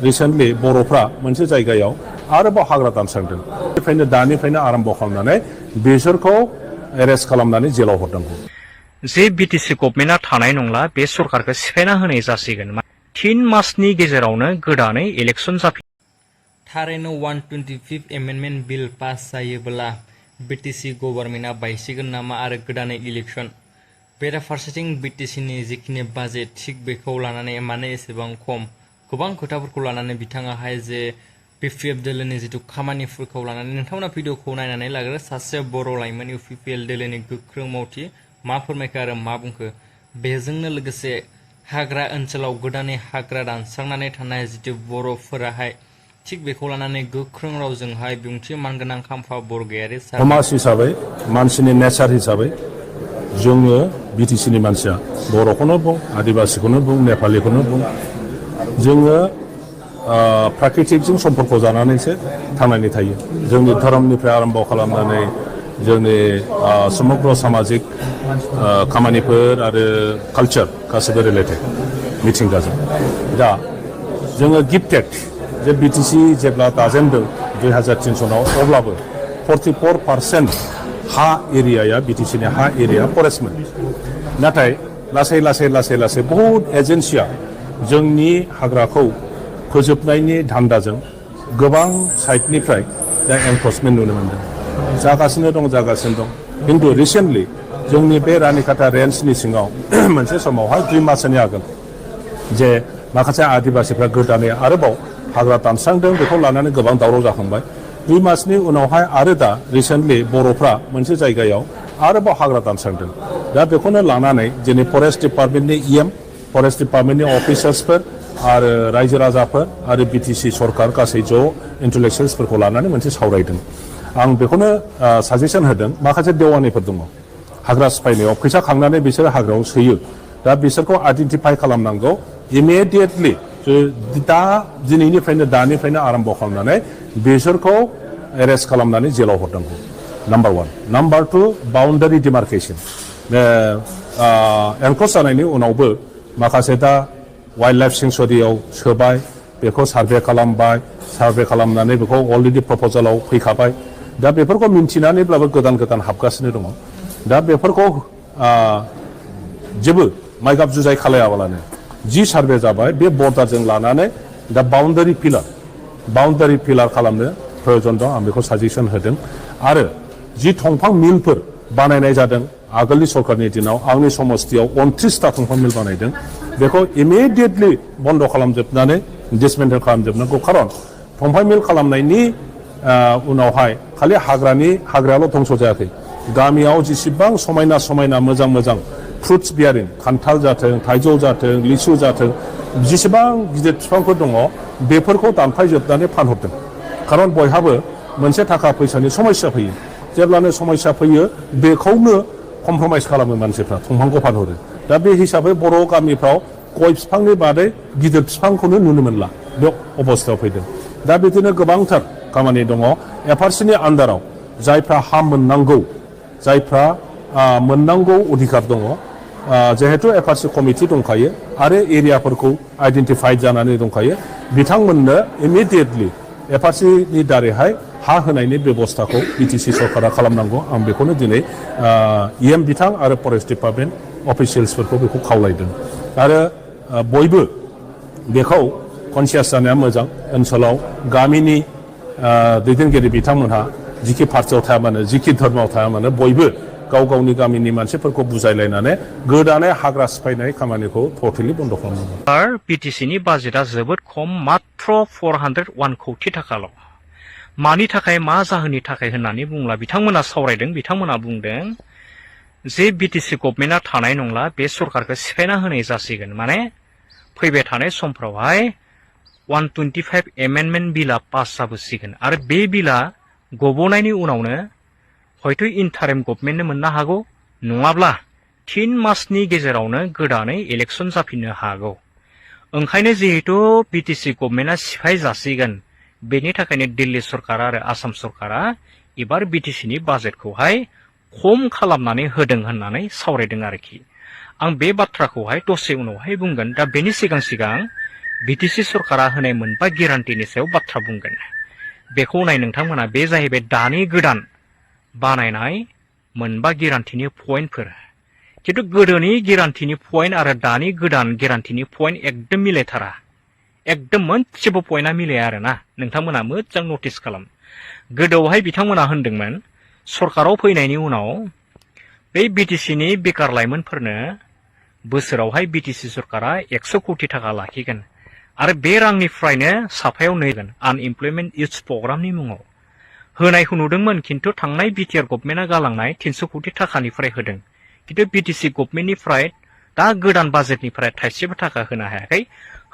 Recently बर'फ्रा मोनसे जायगायाव आरोबाव हाग्रा दानस्रांदों दानिफ्रायनो आरम्भ खालामनानै बिसोरखौ एरेस्ट खालामनानै जेलाव हरनांगौ जे बिटिसि गभर्नमेन्टआ थानाय नंला बे सरकारखौ सिफायना होनाय जासिगोन 3 मासनि गेजेरावनो गोदानै इलेक्सन जाफिन थारैनो 125 एमेन्डमेन्ट बिल पास जायोब्ला बिटिसि गभर्नमेन्टआ बायसिगोन नामा आरो गोदानै इलेक्सन बेराफारसेथिं बिटिसिनि जिखिनि बाजेट थिग बेखौ लानानै माने एसेबां खम गोबां खोथाफोरखौ लानानै बिथाङाहाय जे बिपिएफ दोलोनि जिथु खामानिफोरखौ लानानै नोंथांमोना भिडिअखौ नायनानै लाग्रो सासे बर' लाइमोन इउपिपिएल दोलोनि गोख्रों मावथि मा फोरमायखो आरो मा बुंखो बेजोंनो लोगोसे हाग्रा ओनसोलाव गोदानै हाग्रा दानस्रांनानै थानाय जिथु बर'फोराहाय थिग बेखौ लानानै गोख्रों रावजोंहाय बिबुंथि मानगोनां खाम्फा बरगयारि समाज हिसाबै मानसिनि नेचार हिसाबै जोङो बिटिसिनि मानसिया बर'खौनो बुं आदिबासिखौनो बुं नेपालिखौनो बुं जोङो प्राकृतिकजों सम्पर्क जानानैसो थांनानै थायो जोंनि धोरोमनिफ्राय आरम्भ खालामनानै जोंनि समग्र सामाजिक खामानिफोर आरो कालचार गासैबो रिलेटेड मिथिंगाजों दा जोङो गिफ्टेड जे बिटिसि जेब्ला दाजेनदों 2003 सनाव अब्लाबो 44% हा एरियाया बिटिसिनि हा एरिया फरेस्टमोन नाथाय लासै लासै बहुत एजेन्सिया जोंनि हाग्राखौ फोजोबनायनि धान्दाजों गोबां साइडनिफ्राय दा एनफर्समेन्ट नुनो मोनदों जागासिनो दं खिन्थु रिसेन्टलि जोंनि बे रानिखाता रेन्जनि सिङाव मोनसे समावहाय 2 मासनि आगोल जे माखासे आदिबासिफ्रा गोदानै आरोबाव हाग्रा दानस्रांदों बेखौ लानानै गोबां दावराव जाखांबाय 2 मासनि उनावहाय आरो दा रिसेन्टलि बर'फ्रा मोनसे जायगायाव आरोबाव हाग्रा दानस्रांदों दा बेखौनो लानानै जोंनि फरेस्ट डिपार्टमेन्टनि फरेस्ट डिपार्टमेन्टनि अफिसार्सफोर आरो रायजो राजाफोर आरो बिटिसि सरकार गासै ज' इन्टेलेक्सुयेल्सफोरखौ लानानै मोनसे सावरायदों आं बेखौनो साजेसन होदों माखासे देवानिफोर दङ हाग्रा सिफायनायाव फैसा खांनानै बिसोर हाग्रायाव सोयो दा बिसोरखौ आइडेन्टिफाइ खालामनांगौ इमिडियेटलि दा दानिफ्रायनो आरम्भ खालामनानै बिसोरखौ एरेस्ट खालामनानै जेलाव हरनांगौ नाम्बार 1 नाम्बार 2 बाउन्डारि डिमार्केसन एनक्ल'ज जानायनि उनावबो माखासे दा वाइल्ड लाइफ सेंसुरियाव सोबाय बेखौ सार्भे खालामनानै बेखौ अलरेडि प्रप'जालाव फैखाबाय दा बेफोरखौ मिन्थिनानैब्लाबो गोदान हाबगासिनो दङ दा बेफोरखौ जेबो माइगाब जुजाय खालायाबालानो जि सार्भे जाबाय बे बर्डारजों लानानै दा बाउन्डारि पिलार खालामनो प्रयोजन दं आं बेखौ साजेसन होदों आरो जि दंफां मिलफोर बानायनाय जादों आगोलनि सरकारनि दिनाव आंनि समस्तियाव 29टा दंफां मिल बानायदों बेखौ इमिडियेटलि बन्द खालामजोबनानै डिसमेन्टेल खालामजोबनांगौ खारन दंफां मिल खालामनायनि उनावहाय खालि हाग्रायाल' धंस जायाखै गामियाव जेसेबां समायना मोजां फ्रुट्स बियारिं खान्थाल जाथों थाइजौ जाथों लिसु जाथों जेसेबां गिदिर बिफांफोर दङ बेफोरखौ दानफायजोबनानै फानहरदों खारन बयहाबो मोनसे थाखा फैसानि समस्या फैयो जेब्लानो समस्या फैयो बेखौनो कमप्रमाइज खालामो मानसिफ्रा दंफांखौ फानहरो दा बे हिसाबै बर' गामिफ्राव गय बिफांनि बादै गिदिर बिफांखौनो नुनो मोनला बे अबस्थायाव फैदों दा बिदिनो गोबांथार खामानि दङ एफआरसिनि आन्दाराव जायफ्रा हा मोननांगौ अधिकार दङ जिहेतु एफआरसि कमिटि दंखायो आरो एरियाफोरखौ आइडेन्टिफाइड जानानै दंखायो बिथांमोननो इमिडियेटलि एफआरसिनि दारैहाय हा होनायनि बेबस्थाखौ बिटिसि सरकारा खालामनांगौ आं बेखौनो दिनै बिथां आरो फरेस्ट डिपार्टमेन्ट अफिसियेल्सफोरखौ बेखौ खावलायदों आरो बयबो बेखौ कनसियास जानाया मोजां ओनसोलाव गामिनि दैदेनगिरि बिथांमोनहा जिखि पार्टियाव थाया मानो जिखि धर्मआव थाया मानो बयबो गावनि गामिनि मानसिफोरखौ बुजायलायनानै गोदानै हाग्रा सिफायनाय खामानिखौ टटेलि बन्द खालामनांगौ बिटिसिनि बाजेटआ जोबोद खम मात्र 401 कौटि थाखाल' मानि थाखाय मा जाहोननि थाखाय होननानै बुंब्ला बिथांमोना सावरायदों बिथांमोना बुंदों जे बिटिसि गभर्नमेन्टआ थानाय नंला बे सरकारखौ सिफायना होनाय जासिगोन माने फैबाय थानाय समफ्रावहाय 125 एमेन्डमेन्ट बिला पास जाबोसिगोन आरो बे बिला गबोनायनि उनावनो हयथ' इन्टारिम गभर्नमेन्टनो मोननो हागौ नङाब्ला 3 मासनि गेजेरावनो गोदानै इलेक्सन जाफिननो हागौ ओंखायनो जिहेतु बिटिसि गभर्नमेन्टआ सिफाय जासिगोन बेनि थाखायनो दिल्ली सरकार आरो आसाम सरकारा एबार बिटिसिनि बाजेटखौहाय खम खालामनानै होदों होननानै सावरायदों आरोखि आं बे बाथ्राखौहाय दसे उनावहाय बुंगोन दा बेनि सिगां बिटिसि सरकारा होनाय मोनबा गेरान्टिनि सायाव बाथ्रा बुंगोन। बेखौ नाय नोंथांमोना, बे जाहैबाय दानि गोदान बानायनाय मोनबा गेरान्टिनि पइन्टफोर। खिन्थु गोदोनि गेरान्टिनि पइन्ट आरो दानि गोदान गेरान्टिनि पइन्ट एकदम मिलायथारा। एकदम मोनसेबो पइन्टआ मिलाया आरोना। नोंथांमोना मोजां नटिस खालाम। गोदोआवहाय बिथांमोना होनदोंमोन सरकाराव फैनायनि उनाव बै बिटिसिनि बेकार लाइमोनफोरनो बोसोरावहाय बिटिसि सरकारा 100 कोटि थाखा लाखिगोन आरो बे रांनिफ्रायनो साफायाव नैगोन आनएमप्लयमेन्ट इउथ्स प्रग्रामनि मुङाव होनायखौ नुदोंमोन। खिन्थु थांनाय बिटिआर गभर्नमेन्टआ गालांनाय 300 कोटि थाखानिफ्राय होदों। खिन्थु बिटिसि गभर्नमेन्टनिफ्राय दा गोदान बाजेटनिफ्राय थाइसेबो थाखा होनो हायाखै।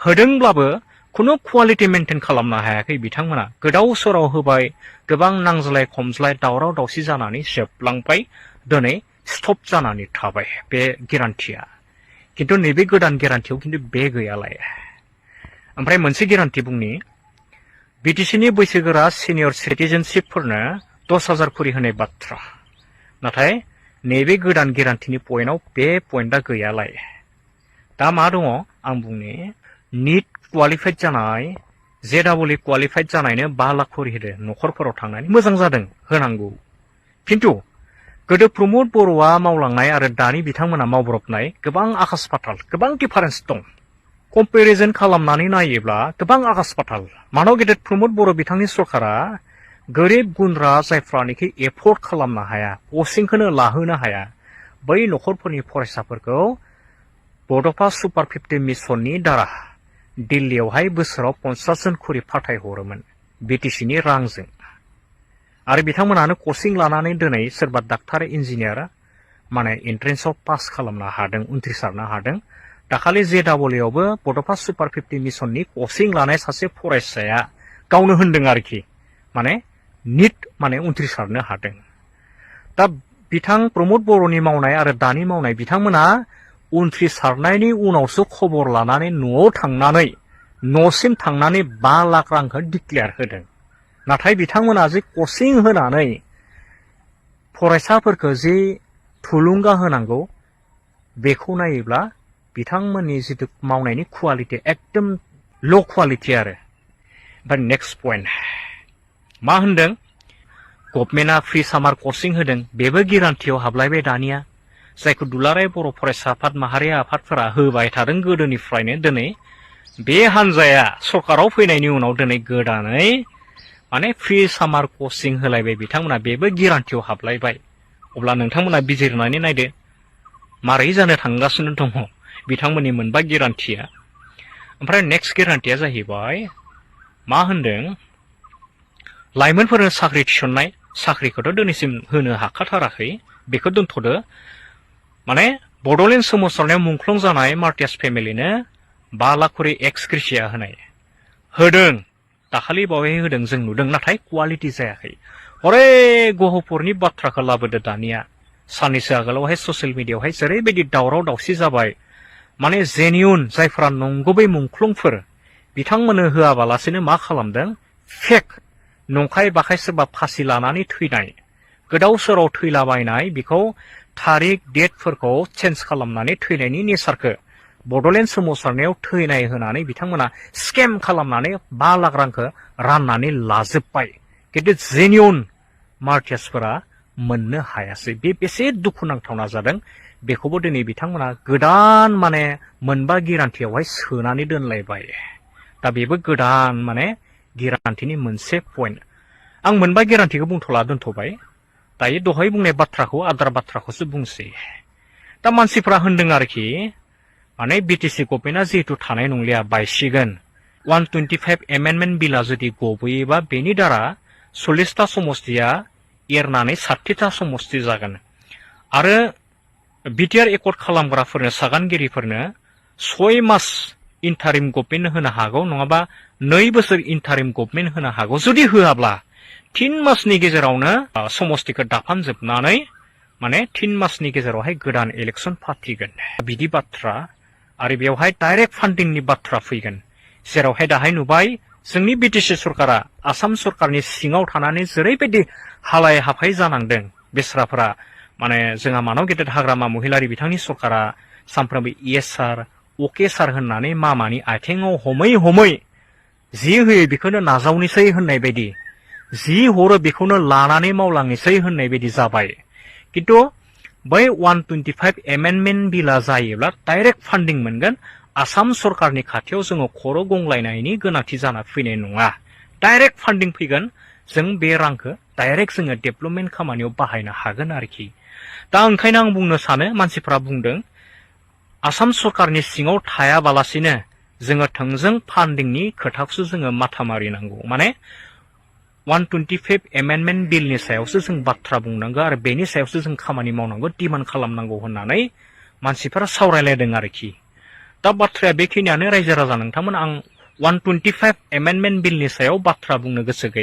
होदोंब्लाबो खुनु क्वालिटि मेनटेन खालामनो हायाखै बिथांमोना। गोदाव सोराव होबाय, गोबां नांज्लाय खमज्लाय दावराव दावसि जानानै जोबलांबाय। दिनै स्टप जानानै थाबाय बे गेरान्टिया। खिन्थु नैबे गोदान गेरान्टियाव खिन्थु बे गैयालाय। ओमफ्राय मोनसे गेरान्टि बुंनि, बिटिसिनि बैसोगोरा सिनियर सिटिजेनशिपफोरनो 10,000 खरि होनाय बाथ्रा। नाथाय नैबे गोदान गेरान्टिनि पइन्टआव बे पइन्टआ गैयालाय। दा मा दङ आं बुंनि, निट क्वालिफाइड जानाय, JEE क्वालिफाइड जानायनो 5 लाख खरि होदो न'खरफोराव थांनानै। मोजां जादों, होनांगौ। खिन्थु गोदो प्रमद बर'आ मावलांनाय आरो दानि बिथांमोना मावब्रबनाय गोबां आकाश पाताल, गोबां डिफारेन्स दं। कम्पेरिजन खालामनानै नायोब्ला गोबां आकाश पाताल। मानव गेदेर प्रमद बर' बिथांनि सरकारा गोरिब गुन्द्रा जायफ्रानोखि एफर्ड खालामनो हाया, कचिंखौनो लाहोनो हाया, बै न'खरफोरनि फरायसाफोरखौ बड'फा सुपार 50 मिसननि दारा दिल्लीयावहाय बोसोराव 50 जन खरि फाथायहरोमोन बिटिसिनि रांजों। आरो बिथांमोनानो कचिं लानानै दिनै सोरबा डाक्टार इन्जिनियार माने एन्ट्रेन्सआव पास खालामनो हादों, उन्थ्रिसारनो हादों। दाखालि JEEआवबो बड'फा सुपार 50 मिसननि कचिं लानाय सासे फरायसाया गावनो होनदों आरोखि, माने निट माने उन्थ्रिसारनो हादों। दा बिथां प्रमद बर'नि मावनाय आरो दानि मावनाय, बिथांमोना उन्थ्रिसारनायनि उनावसो खबर लानानै न'आव थांनानै न'सिम थांनानै 5 लाख रांखौ डिक्लेयार होदों। नाथाय बिथांमोना जे कचिं होनानै फरायसाफोरखौ जे थुलुंगा होनांगौ, बेखौ नायोब्ला बिथांमोननि जिथु मावनायनि क्वालिटि एकदम ल' क्वालिटि आरो। ओमफ्राय नेक्स्ट पइन्ट मा होनदों, गभर्नमेन्टआ फ्रि सामार कचिं होदों। बेबो गेरान्टियाव हाबलायबाय दानिया, जायखौ दुलाराय बर' फरायसा आफाद, माहारिया आफादफोरा होबाय थादों गोदोनिफ्रायनो। दिनै बे हान्जाया सरकाराव फैनायनि उनाव दिनै गोदानै माने फ्रि सामार कचिं होलायबाय बिथांमोना, बेबो गेरान्टियाव हाबलायबाय। अब्ला नोंथांमोना बिजिरनानै नायदो मारै जानो थांगासिनो दङ बिथांमोननि मोनबा गेरान्टिया। ओमफ्राय नेक्स्ट गेरान्टिया जाहैबाय मा होनदों, लाइमोनफोरनो साख्रि थिसननाय। साख्रिखौथ' दिनैसिम होनो हाखाथाराखै, बेखौ दोनथ'दो। माने बड'लेण्ड सोमावसारनायाव मुंख्लं जानाय मार्टियास फेमिलिनो 5 लाख खरि एक्स ग्रेसिया होनाय होदों। दाखालि बावै होदों, जों नुदों। नाथाय क्वालिटि जायाखै। हरे गहपुरनि बाथ्राखौ लाबोदो दानिया। साननैसो आगोलावहाय ससियेल मिडियायावहाय जेरैबायदि दावराव दावसि जाबाय, माने जेनिउन जायफोरा नंगुबै मुंख्लंफोर बिथांमोननो होआबालासिनो मा खालामदों, फेक नंखाय बाखाय सोरबा फासि लानानै थैनाय, गोदाव सोराव थैलाबायनाय, बेखौ थारिख डेटफोरखौ चेन्ज खालामनानै थैनायनि नेचारखौ बड'लेण्ड सोमावसारनायाव थैनाय होनानै बिथांमोना स्केम खालामनानै 5 लाख रांखौ राननानै लाजोब्बाय। खिन्थु जेनिउन मार्टियासफोरा मोननो हायासै। बे बेसे दुखुनांथावना जादों। बेखौबो दिनै बिथांमोना गोदान माने मोनबा गेरान्टियावहाय सोनानै दोनलायबाय। दा बेबो गोदान माने गेरान्टिनि मोनसे पइन्ट। आं मोनबा गेरान्टिखौ बुंथ'ला, दोनथ'बाय। दायो दहाय बुंनाय बाथ्राखौ, आद्रा बाथ्राखौसो बुंसै। दा मानसिफ्रा होनदों आरोखि, माने बिटिसि गभर्नमेन्टआ जिहेतु थानाय नंलिया, बायसिगोन। 125 एमेन्डमेन्ट बिला जुदि गबोयोबा बेनि दारा 40टा समस्तिया एरनानै 60टा समस्ति जागोन। आरो बिटिआर एकर्ड खालामग्राफोरनो, सागानगिरिफोरनो 6 मास इन्टारिम गभर्नमेन्ट होनो हागौ, नङाबा 2 बोसोर इन्टारिम गभर्नमेन्ट होनो हागौ। जुदि होआब्ला 3 मासनि गेजेरावनो समस्तिखौ दाफामजोबनानै माने 3 मासनि गेजेरावहाय गोदान इलेक्सन फाथिगोन, बिदि बाथ्रा। आरो बेवहाय डाइरेक्ट फान्डिंनि बाथ्रा फैगोन, जेरावहाय दाहाय नुबाय जोंनि बिटिसि सरकारा आसाम सरकारनि सिङाव थानानै जेरैबायदि हालाय हाफाय जानांदों बेस्राफोरा। माने जोंहा मानव गेदेर हाग्रामा महिलारि बिथांनि सरकारा सानफ्रोमबो ESR, अके सार होननानै मामानि आथिङाव हमै हमै जि होयो बेखौनो नाजावनोसै होननाय बायदि जि हरो बेखौनो लानानै मावलांनोसै होननाय बायदि जाबाय किन्तु बै 125 एमेन्डमेन्ट बिला जायोब्ला डाइरेक्ट फान्डिं मोनगोन आसाम सरकारनि खाथियाव जोङो खर' गंग्लायनायनि गोनांथि जाना फैनाय नङा डाइरेक्ट फान्डिं फैगोन जों बे रांखौ डाइरेक्ट जोङो डेभेलपमेन्ट खामानियाव बाहायनो हागोन आरोखि दा ओंखायनो आं बुंनो सानो मानसिफ्रा बुंदों आसाम सरकारनि सिङाव थायाबालासिनो जोङो थोंजों फान्डिंनि खोथाखौसो जोङो माथा मारिनांगौ माने 125 एमेन्डमेन्ट बिलनि सायावसो जों बाथ्रा बुंनांगौ आरो बेनि सायावसो जों खामानि मावनांगौ डिमान्ड खालामनांगौ होननानै मानसिफोरा सावरायलायदों आरोखि दा बाथ्राया बेखिनियानो रायजो राजा नोंथांमोन आं 125 एमेन्डमेन्ट बिलनि सायाव बाथ्रा बुंनो गोसो गैया